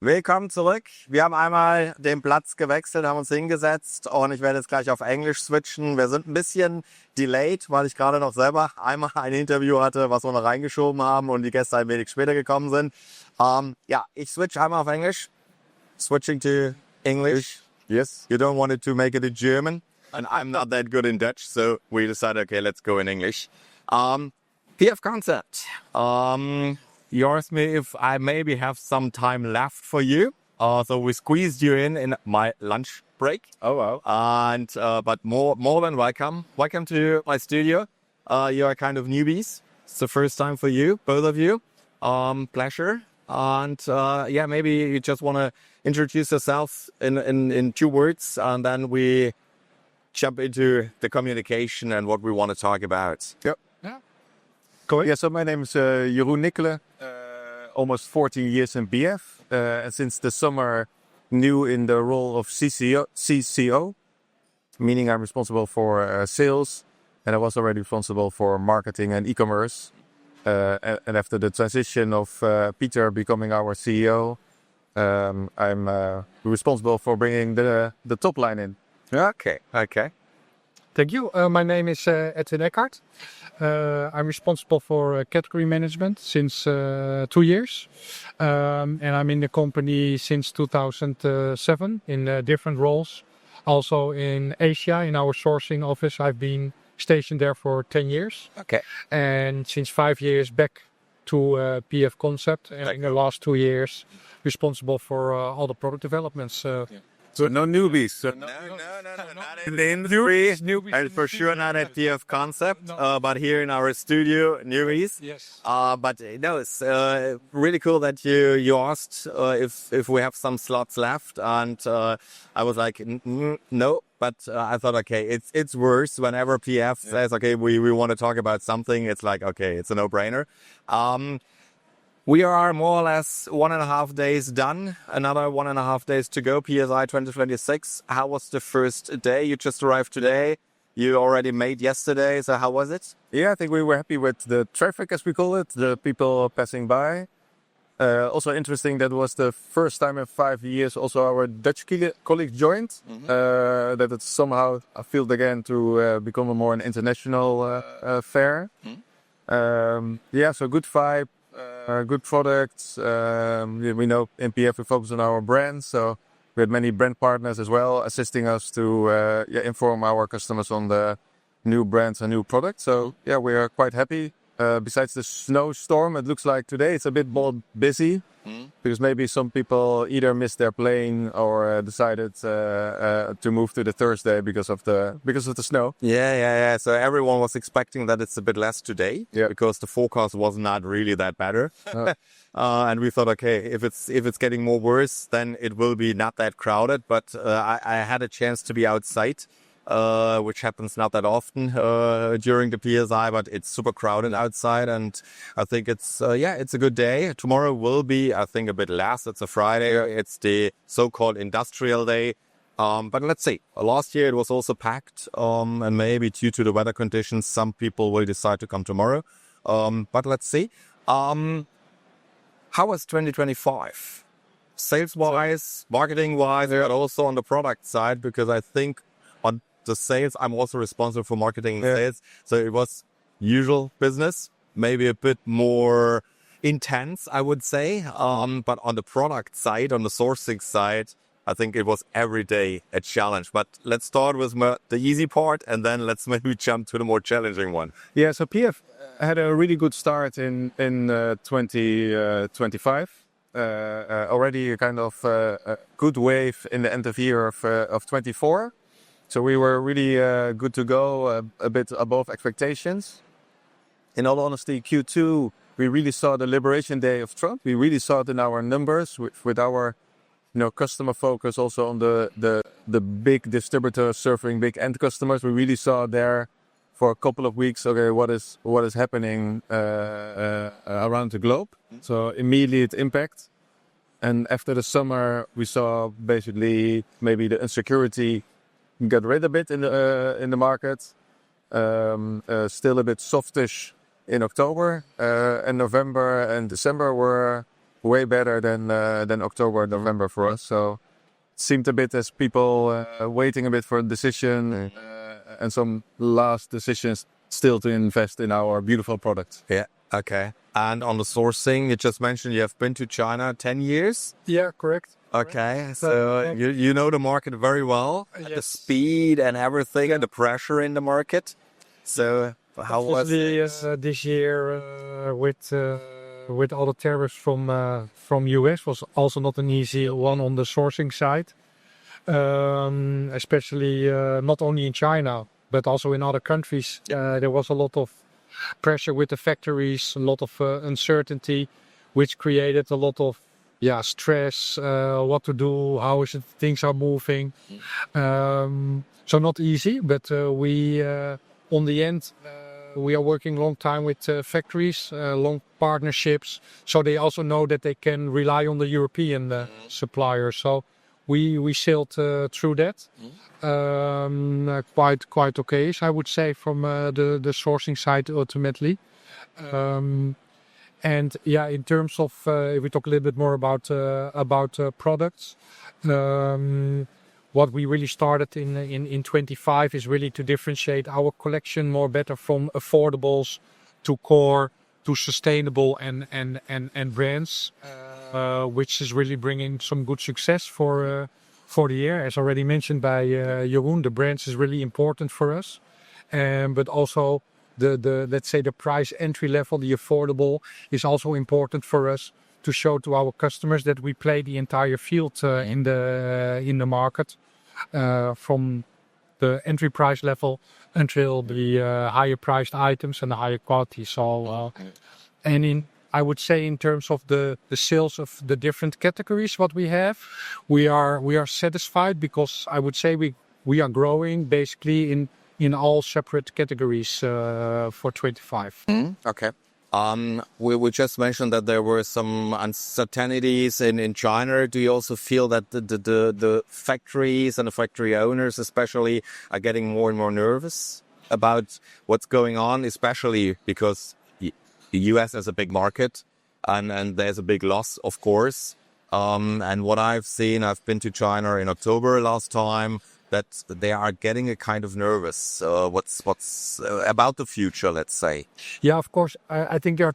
Willkommen zurück. Wir haben einmal den Platz gewechselt, haben uns hingesetzt und ich werde jetzt gleich auf Englisch switchen. Wir sind ein bisschen delayed, weil ich gerade noch selber einmal ein Interview hatte, was wir noch reingeschoben haben und die Gäste ein wenig später gekommen sind. Ja, ich switch einmal auf Englisch. Switching to English. Yes. You don't want it to make it in German. And I'm not that good in Dutch, so we decided, okay, let's go in English. PF concept. You asked me if I maybe have some time left for you. So we squeezed you in my lunch break. Oh, wow. And but more than welcome. Welcome to my studio. You are kind of newbies. It's the first time for you, both of you. Pleasure. And yeah, maybe you just want to introduce yourself in 2 words, and then we jump into the communication and what we want to talk about. Yep. Cool. Yeah, so my name is Jeroen Nikkelen, almost 14 years in BF, and since the summer new in the role of CCO, meaning I'm responsible for sales, and I was already responsible for marketing and e-commerce. And after the transition of Peter becoming our CEO, I'm responsible for bringing the top line in. Okay. Thank you. My name is Edwin Eckhart. I'm responsible for category management since 2 years. And I'm in the company since 2007 in different roles. Also in Asia, in our sourcing office, I've been stationed there for 10 years. Okay. And since 5 years back to PF Concept. And in the last 2 years, responsible for all the product developments. So no newbies. No, not in the industry, and for sure not at PF Concept, but here in our studio, newbies. Yes. But no, it's really cool that you asked if we have some slots left, and I was like, no. But I thought, okay, it's worse whenever PF says, okay, we want to talk about something. It's like, okay, it's a no-brainer. We are more or less 1.5 days done. Another 1.5 days to go. PSI 2026. How was the first day? You just arrived today. You already made yesterday. So how was it? Yeah, I think we were happy with the traffic, as we call it, the people passing by. Also interesting, that was the first time in 5 years also our Dutch colleagues joined. That it's somehow I feel again to become a more an international fair. Yeah, so good vibe. Good products. We know in PF we focus on our brands, so we had many brand partners as well assisting us to inform our customers on the new brands and new products. So yeah, we are quite happy. Besides the snowstorm, it looks like today it's a bit more busy because maybe some people either missed their plane or decided to move to the Thursday because of the snow. Yeah. So everyone was expecting that it's a bit less today because the forecast was not really that better. And we thought, okay, if it's getting more worse, then it will be not that crowded. But I had a chance to be outside. Which happens not that often during the PSI, but it's super crowded outside, and I think it's a good day. Tomorrow will be, I think, a bit less. It's a Friday. It's the so-called industrial day. But let's see. Last year it was also packed, and maybe due to the weather conditions, some people will decide to come tomorrow. But let's see. How was 2025? Sales-wise, marketing-wise, but also on the product side, because I think on the sales, I'm also responsible for marketing and sales. So it was usual business, maybe a bit more intense, I would say. But on the product side, on the sourcing side, I think it was every day a challenge. But let's start with the easy part, and then let's maybe jump to the more challenging one. Yeah, so PF had a really good start in 2025. Already a kind of a good wave in the end of year of 24. So we were really good to go, a bit above expectations. In all honesty, Q2, we really saw the Liberation Day of Trump. We really saw it in our numbers with our customer focus also on the big distributors serving big end customers. We really saw there for a couple of weeks, okay, what is happening around the globe. So immediate impact. And after the summer, we saw basically maybe the insecurity got rid a bit in the market. Still a bit softish in October, and November and December were way better than October, November for us. So it seemed a bit as people waiting a bit for a decision and some last decisions still to invest in our beautiful product. Yeah. Okay. And on the sourcing, you just mentioned you have been to China 10 years. Yeah, correct. Okay, so you know the market very well, Yes. the speed and everything, and the pressure in the market. So how was this year with all the tariffs from US was also not an easy one on the sourcing side, especially not only in China but also in other countries. There was a lot of pressure with the factories, a lot of uncertainty, which created a lot of stress, what to do, how is it things are moving. So not easy, but we on the end we are working long time with factories, long partnerships, so they also know that they can rely on the European supplier. So we sailed through that quite okay, I would say, from the sourcing side ultimately. And in terms of if we talk a little bit more about products, what we really started in 25 is really to differentiate our collection more better from affordables to core to sustainable and brands, which is really bringing some good success for the year. As already mentioned by Jeroen, the brands is really important for us, but also the let's say the price entry level, the affordable, is also important for us to show to our customers that we play the entire field in the market, from the entry price level until the higher priced items and the higher quality. So and I would say in terms of the sales of the different categories what we have, we are satisfied, because I would say we are growing basically in all separate categories for 25. Okay. We just mentioned that there were some uncertainties in China. Do you also feel that the factories and the factory owners especially are getting more and more nervous about what's going on, especially because the US has a big market and there's a big loss, of course. And what I've seen, I've been to China in October last time, that they are getting a kind of nervous. What's about the future, let's say? Yeah, of course. I think there are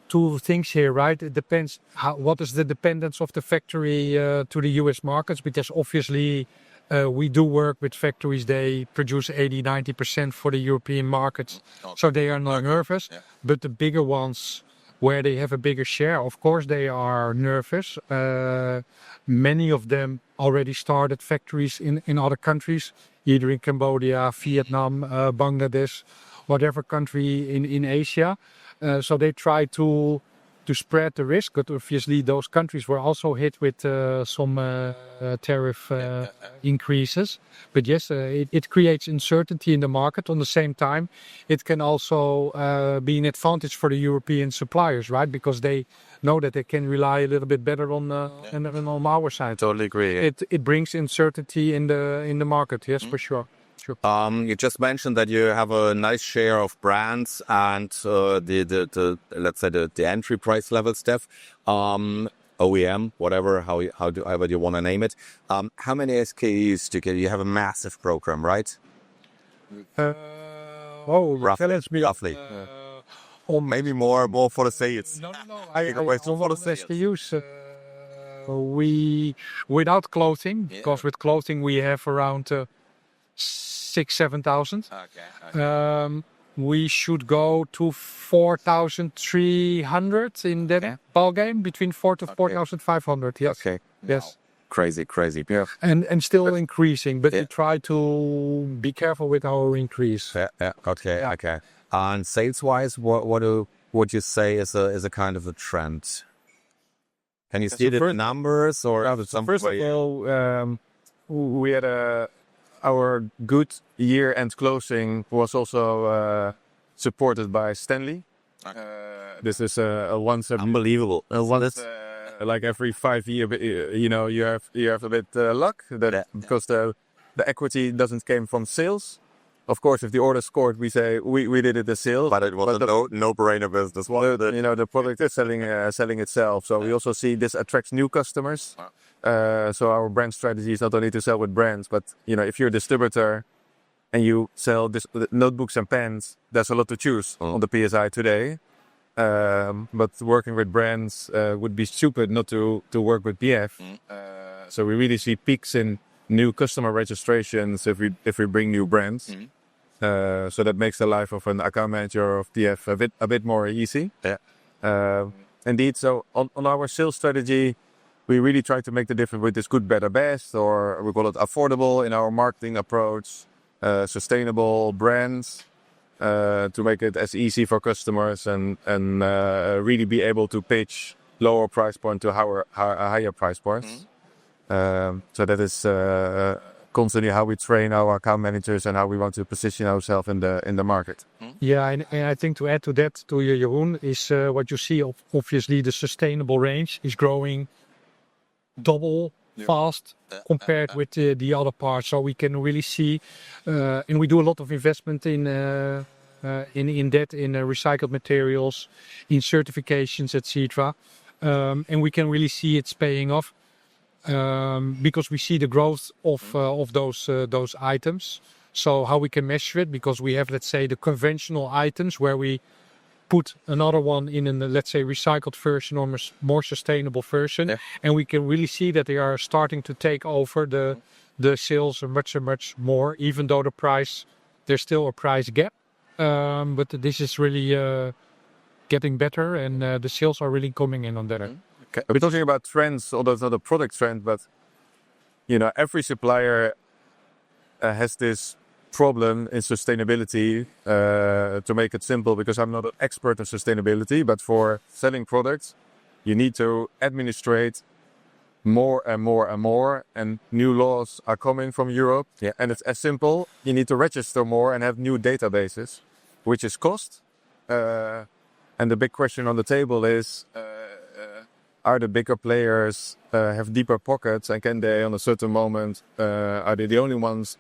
two things here, right? It depends what is the dependence of the factory to the US markets, because obviously we do work with factories. They produce 80-90% for the European markets, so they are not nervous. Yeah. But the bigger ones, where they have a bigger share, of course they are nervous. Many of them already started factories in other countries, either in Cambodia, Vietnam, Bangladesh, whatever country in Asia. So they try to spread the risk, but obviously those countries were also hit with some tariff increases. But yes, it creates uncertainty in the market. On the same time, it can also be an advantage for the European suppliers, right? Because they know that they can rely a little bit better on our side. Totally agree. It brings uncertainty in the market. Yes, for sure. Sure. You just mentioned that you have a nice share of brands and the let's say the entry price level stuff, OEM, whatever, however you want to name it. How many SKUs do you get? You have a massive program, right? Roughly. Or maybe more for the sales. No. For the SKUs. Without clothing, because with clothing we have around 6,000-7,000. Okay. We should go to 4,300 in that ball game, between 4,000 to 4,500. Yes. Okay. Yes. Wow. Crazy. Yeah. And still increasing, but we try to be careful with our increase. Yeah. Okay. And sales-wise, what would you say is a kind of a trend? Can you see the numbers or some? First of all, we had our good year-end closing was also supported by Stanley. This is a once unbelievable. Like every 5 years, you have a bit luck because the equity doesn't came from sales, Of course, if the order scored, we say we did it as sales. But it was a no-brainer business. The product is selling itself. So we also see this attracts new customers. So our brand strategy is not only to sell with brands, but if you're a distributor and you sell notebooks and pens, there's a lot to choose on the PSI today. But working with brands would be stupid not to work with PF. So we really see peaks in new customer registrations if we bring new brands. So that makes the life of an account manager of PF a bit more easy. Yeah. Indeed. So on our sales strategy, we really try to make the difference with this good, better, best, or we call it affordable in our marketing approach, sustainable brands, to make it as easy for customers and really be able to pitch lower price point to higher price points. So that is constantly how we train our account managers and how we want to position ourselves in the market. Yeah, and I think to add to that, to Jeroen, is what you see. Obviously, the sustainable range is growing double fast compared with the other parts. So we can really see, and we do a lot of investment in recycled materials, in certifications, etc. And we can really see it's paying off. Because we see the growth of those items. So how we can measure it, because we have, let's say, the conventional items where we put another one in let's say, recycled version or more sustainable version, and we can really see that they are starting to take over the sales much more, even though there's still a price gap. But this is really getting better, and the sales are really coming in on that. Okay. We're talking about trends, although it's not a product trend, but every supplier has this problem in sustainability. To make it simple, because I'm not an expert in sustainability, but for selling products, you need to administrate more and more, and new laws are coming from Europe. Yeah. And it's as simple. You need to register more and have new databases, which is cost. And the big question on the table is, are the bigger players have deeper pockets, and can they, on a certain moment, are they the only ones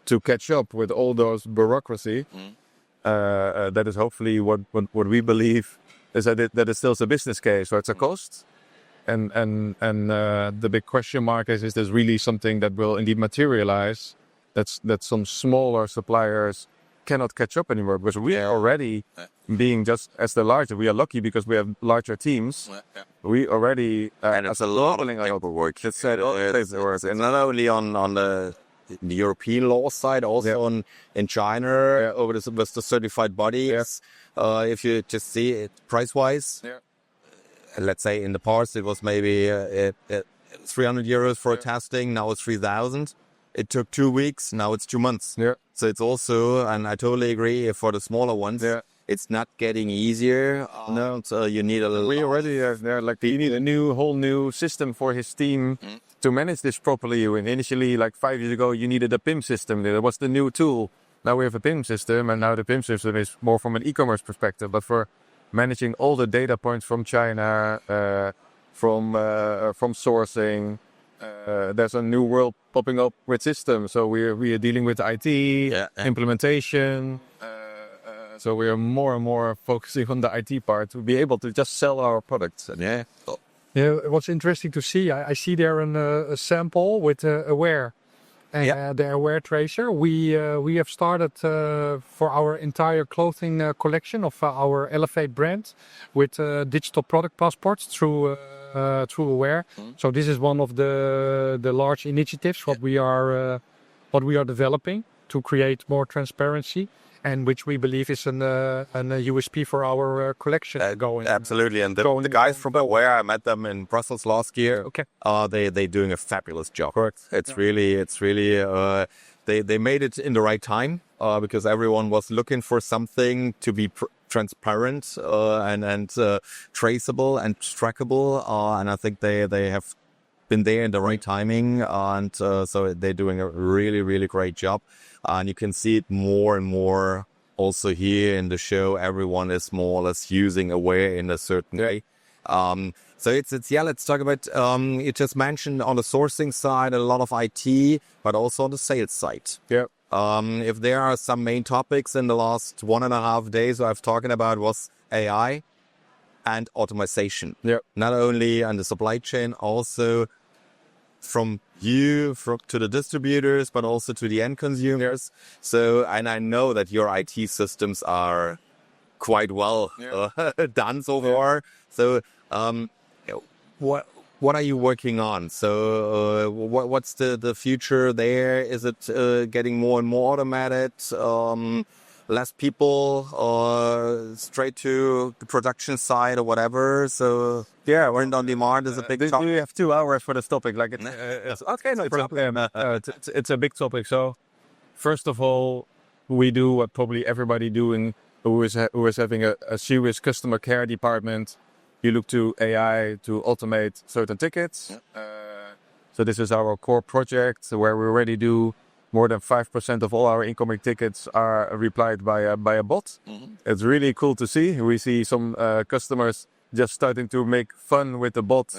to catch up with all those bureaucracy? That is hopefully what we believe is that it still is a business case, so it's a cost. And the big question mark is this really something that will indeed materialize? That some smaller suppliers cannot catch up anymore, because we are already being just as the larger. We are lucky because we have larger teams. We already and it's a lot of paperwork. It's and not only on the European law side, also in China with the certified bodies. If you just see it price wise, let's say in the past it was maybe 300 euros for testing. Now it's 3,000. It took 2 weeks. Now it's 2 months. So it's also, and I totally agree, for the smaller ones, it's not getting easier. No, so you need a little. We already you need a whole new system for his team to manage this properly. When initially, like 5 years ago, you needed a PIM system. That was the new tool. Now we have a PIM system, and now the PIM system is more from an e-commerce perspective. But for managing all the data points from China, from sourcing. There's a new world popping up with systems, so we are dealing with IT, implementation. So we are more and more focusing on the IT part to be able to just sell our products. What's interesting to see, I see there a sample with Aware, and the Aware tracer. We have started for our entire clothing collection of our Elevate brand with digital product passports through Aware. So this is one of the large initiatives what we are developing to create more transparency, and which we believe is an USP for our collection going. Absolutely, and the guys from Aware, I met them in Brussels last year. Okay, they're doing a fabulous job. Correct. It's really they made it in the right time because everyone was looking for something to be transparent and traceable and trackable, and I think they have been there in the right timing, and so they're doing a really great job, and you can see it more and more also here in the show. Everyone is more or less using Aware in a certain way. So let's talk about, you just mentioned on the sourcing side, a lot of IT, but also on the sales side. If there are some main topics in the last 1.5 days I've talking about was AI and automation. Yeah. Not only on the supply chain, also from you to the distributors, but also to the end consumers. So, and I know that your IT systems are quite well done so far. So, what are you working on? So, what's the future there? Is it getting more and more automated? Less people, straight to the production side or whatever. So yeah, print on demand is a big topic. We have 2 hours for this topic. Like it's okay, no problem. It's a big topic. So first of all, we do what probably everybody doing who is having a serious customer care department. You look to AI to automate certain tickets. So this is our core project where we already do more than 5% of all our incoming tickets are replied by a bot. It's really cool to see. We see some customers just starting to make fun with the bot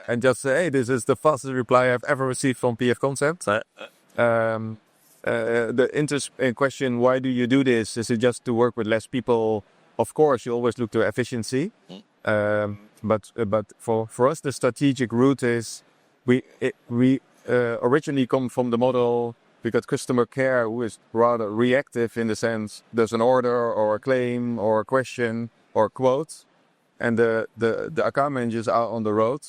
and just say, hey, this is the fastest reply I've ever received from PF Concept. The interest in question, why do you do this? Is it just to work with less people? Of course, you always look to efficiency. But for us, the strategic route is we originally come from the model. We got customer care who is rather reactive in the sense there's an order or a claim or a question or a quote, and the account managers are on the road,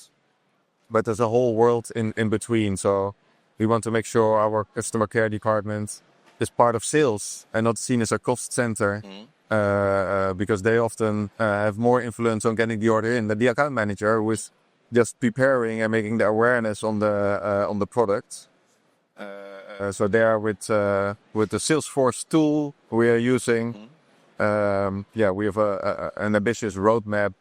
but there's a whole world in between. So we want to make sure our customer care department is part of sales and not seen as a cost center, because they often have more influence on getting the order in than the account manager who is just preparing and making the awareness on the product. So there with the Salesforce tool we are using, we have an ambitious roadmap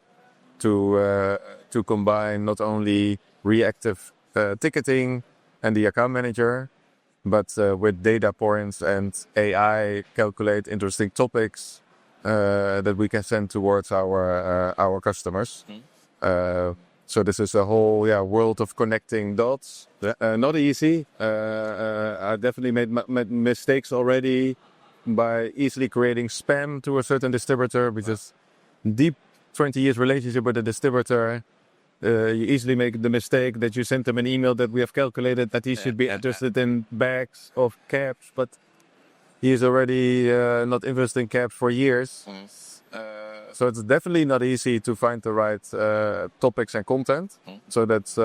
to combine not only reactive ticketing and the account manager, but with data points and AI calculate interesting topics that we can send towards our customers. So this is a whole world of connecting dots. Not easy. I definitely made mistakes already by easily creating spam to a certain distributor, because deep 20 years relationship with a distributor, you easily make the mistake that you send them an email that we have calculated that he should be interested in bags of caps, but he is already not interested in caps for years. So it's definitely not easy to find the right topics and content. So that's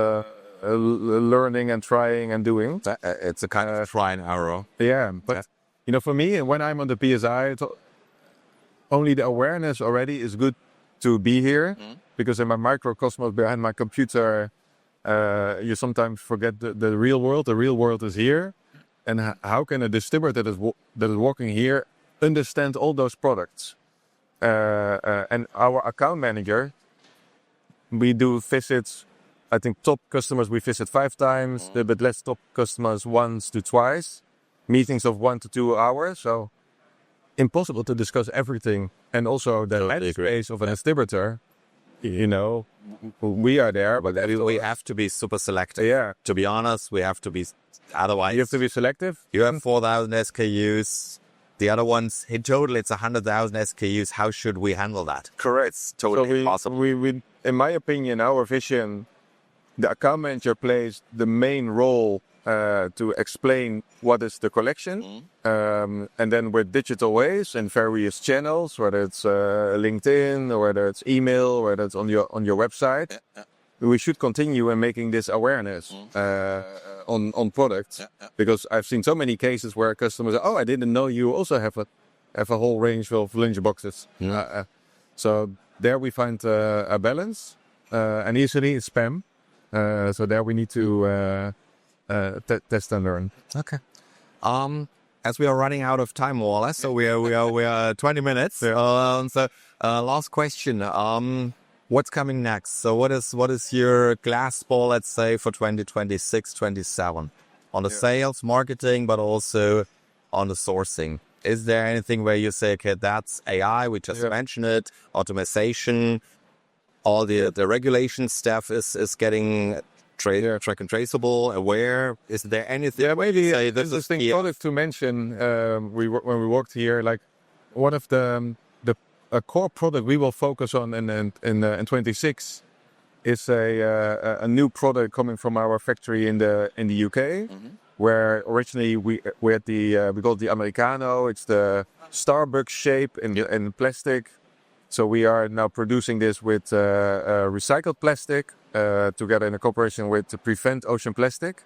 learning and trying and doing. It's a kind of try and error. Yeah, but for me, when I'm on the PSI, only the awareness already is good to be here, because in my microcosmos behind my computer, you sometimes forget the real world. The real world is here, and how can a distributor that is walking here understand all those products? And our account manager, we do visits. I think top customers we visit 5 times, a bit less top customers 1 to 2. Meetings of 1 to 2 hours. So impossible to discuss everything. And also the headspace of a distributor, we are there, but we have to be super selective. Yeah. To be honest, we have to be, otherwise. You have to be selective. You have 4,000 SKUs. The other ones, in total, it's 100,000 SKUs. How should we handle that? Correct. It's totally impossible. We, in my opinion, our vision, the account manager plays the main role to explain what is the collection. And then with digital ways and various channels, whether it's LinkedIn, or whether it's email, or whether it's on your website, we should continue in making this awareness on products, because I've seen so many cases where customers say, "Oh, I didn't know you also have a whole range of lunch boxes." So there we find a balance, and easily it's spam. So there we need to test and learn. Okay. As we are running out of time, more or less, so we are 20 minutes. So last question. What's coming next? So what is your glass ball, let's say, for 2026, 27 on the sales, marketing, but also on the sourcing? Is there anything where you say, okay, that's AI, we just mentioned it, automation, all the regulation stuff is getting track and traceable, aware? Is there anything? Yeah, maybe say this this is thing key? product to mention. When we worked here, like one of a core product we will focus on in 26 is a new product coming from our factory in the UK, where originally we had we call it the Americano. It's the Starbucks shape in plastic. So we are now producing this with recycled plastic together in a cooperation with Prevent Ocean Plastic.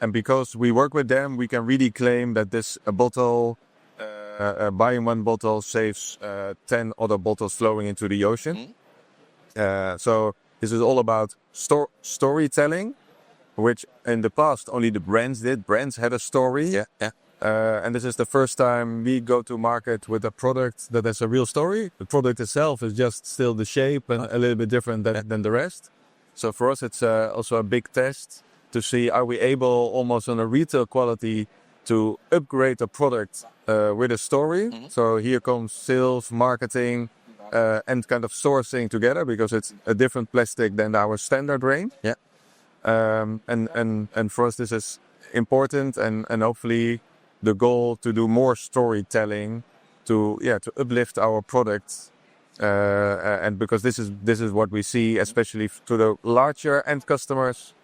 And because we work with them, we can really claim that a bottle, buying one bottle saves 10 other bottles flowing into the ocean. So this is all about storytelling, which in the past only the brands did. Brands had a story. And this is the first time we go to market with a product that has a real story. The product itself is just still the shape and a little bit different than the rest. So for us, it's also a big test to see, are we able almost on a retail quality to upgrade a product with a story. So here comes sales, marketing, and kind of sourcing together, because it's a different plastic than our standard range. And for us, this is important, and hopefully the goal to do more storytelling to uplift our products. And because this is what we see, especially to the larger end customers.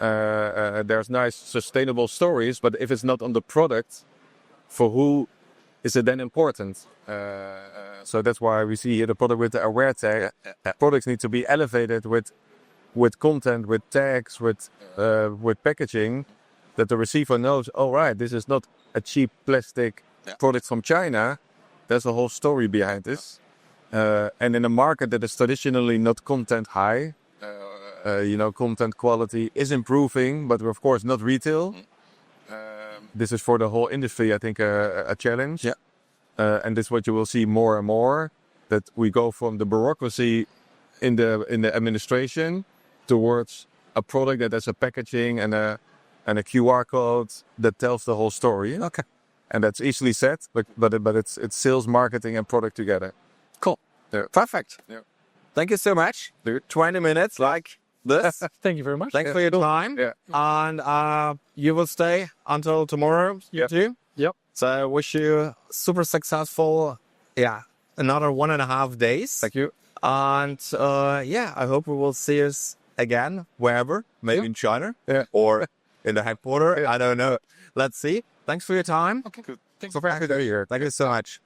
There's nice sustainable stories, but if it's not on the product, for who is it then important? So that's why we see here the product with the aware tag. Products need to be elevated with content, with tags, with packaging, that the receiver knows, oh right, this is not a cheap plastic product from China. There's a whole story behind this. And in a market that is traditionally not content high, content quality is improving, but of course not retail. This is for the whole industry, I think, a challenge. And this is what you will see more and more, that we go from the bureaucracy in the administration towards a product that has a packaging and a QR code that tells the whole story. Okay. And that's easily said, but it's sales, marketing, and product together. Cool. Perfect. Thank you so much. 20 minutes like this. Thank you very much. Thanks for your time. And you will stay until tomorrow too? Yep. So I wish you super successful, another 1.5 days. Thank you. And I hope we will see us again, wherever, maybe in China or in the headquarters. I don't know. Let's see. Thanks for your time. Okay, good. Thanks for having me here. Thank you so much.